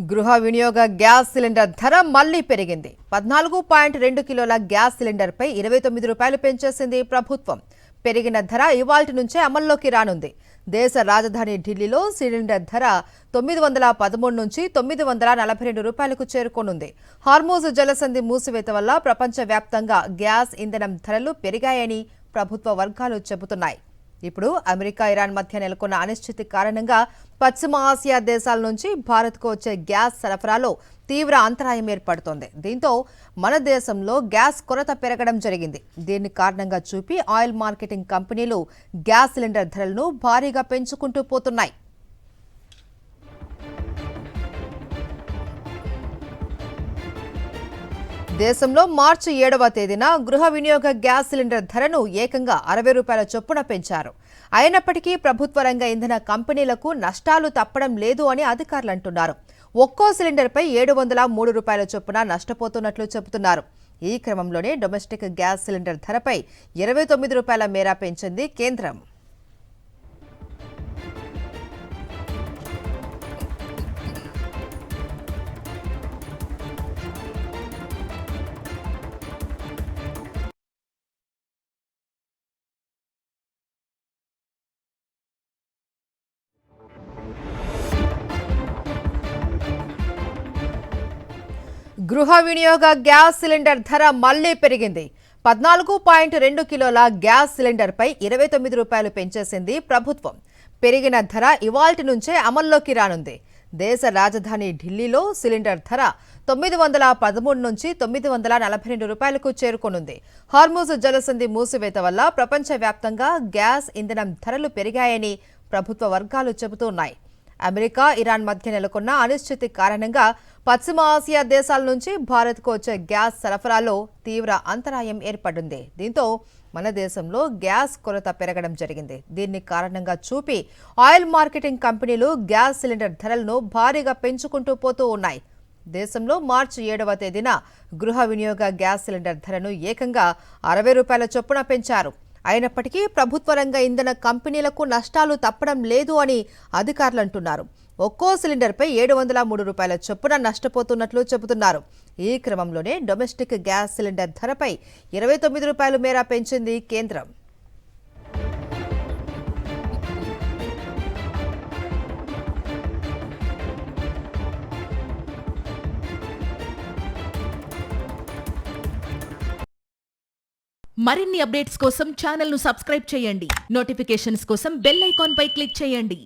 గృహ వినియోగ gas cylinder ధర మళ్లీ పెరిగింది. 14.2 కిలోల గ్యాస్ సిలిండర్పై 29 రూపాయలు పెంచేసింది ప్రభుత్వం. పెరిగిన ధర ఇవాల్టి నుంచే అమల్లోకి రానుంది. దేశ రాజధాని ఢిల్లీలో సిలిండర్ ధర 913 నుంచి 942 రూపాయలకు చేరుకోనుంది. హార్మూజ్ జలసంధి మూసివేత వల్ల ప్రపంచవ్యాప్తంగా గ్యాస్ ఇంధనం ధరలు పెరిగాయని ప్రభుత్వ వర్గాలు చెబుతున్నాయి. ఇప్పుడు అమెరికా ఇరాన్ మధ్య నెలకొన్న అనిశ్చితి కారణంగా పశ్చిమ ఆసియా దేశాల నుంచి భారత్కు వచ్చే గ్యాస్ సరఫరాలో తీవ్ర అంతరాయం ఏర్పడుతోంది. దీంతో మన దేశంలో గ్యాస్ కొరత పెరగడం జరిగింది. దీన్ని కారణంగా చూపి ఆయిల్ మార్కెటింగ్ కంపెనీలు గ్యాస్ సిలిండర్ ధరలను భారీగా పెంచుకుంటూ పోతున్నాయి. దేశంలో మార్చి 7వ తేదీన గృహ వినియోగ గ్యాస్ సిలిండర్ ధరను ఏకంగా 60 రూపాయల చొప్పున పెంచారు. అయినప్పటికీ ప్రభుత్వ రంగ ఇంధన కంపెనీలకు నష్టాలు తప్పడం లేదు అని అధికారులు అంటున్నారు. ఒక్కో సిలిండర్పై 703 రూపాయల చొప్పున నష్టపోతున్నట్లు చెబుతున్నారు. ఈ క్రమంలోనే డొమెస్టిక్ గ్యాస్ సిలిండర్ ధరపై 29 రూపాయల మేర పెంచింది కేంద్రం. గృహ వినియోగ గ్యాస్ సిలిండర్ ధర మళ్లీ పెరిగింది. 14.2 కిలోల గ్యాస్ సిలిండర్పై 29 రూపాయలు పెంచేసింది ప్రభుత్వం. పెరిగిన ధర ఇవాల్టి నుంచే అమల్లోకి రానుంది. దేశ రాజధాని ఢిల్లీలో సిలిండర్ ధర 913 నుంచి 942 రూపాయలకు చేరుకోనుంది. హార్మూజ్ జలసంధి మూసివేత వల్ల ప్రపంచవ్యాప్తంగా గ్యాస్ ఇంధనం ధరలు పెరిగాయని ప్రభుత్వ వర్గాలు చెబుతున్నాయి. అమెరికా ఇరాన్ మధ్య నెలకొన్న అనిశ్చితి కారణంగా పశ్చిమ ఆసియా దేశాల నుంచి భారత్కు వచ్చే గ్యాస్ సరఫరాలో తీవ్ర అంతరాయం ఏర్పడింది. దీంతో మన దేశంలో గ్యాస్ కొరత పెరగడం జరిగింది. దీన్ని కారణంగా చూపి ఆయిల్ మార్కెటింగ్ కంపెనీలు గ్యాస్ సిలిండర్ ధరలను భారీగా పెంచుకుంటూ పోతూ ఉన్నాయి. దేశంలో మార్చి 7వ తేదీన గృహ వినియోగ గ్యాస్ సిలిండర్ ధరను ఏకంగా 60 రూపాయల చొప్పున పెంచారు. అయినప్పటికీ ప్రభుత్వ రంగ ఇంధన కంపెనీలకు నష్టాలు తప్పడం లేదు అని అధికారులు అంటున్నారు. ఒక్కో సిలిండర్పై 703 రూపాయల చొప్పున నష్టపోతున్నట్లు చెబుతున్నారు. ఈ క్రమంలోనే డొమెస్టిక్ గ్యాస్ సిలిండర్ ధరపై 29 రూపాయల మేర పెంచింది కేంద్రం. మరిన్ని అప్డేట్స్ కోసం ఛానల్ ను సబ్స్క్రైబ్ చేయండి. నోటిఫికేషన్స్ కోసం బెల్ ఐకాన్ పై క్లిక్ చేయండి.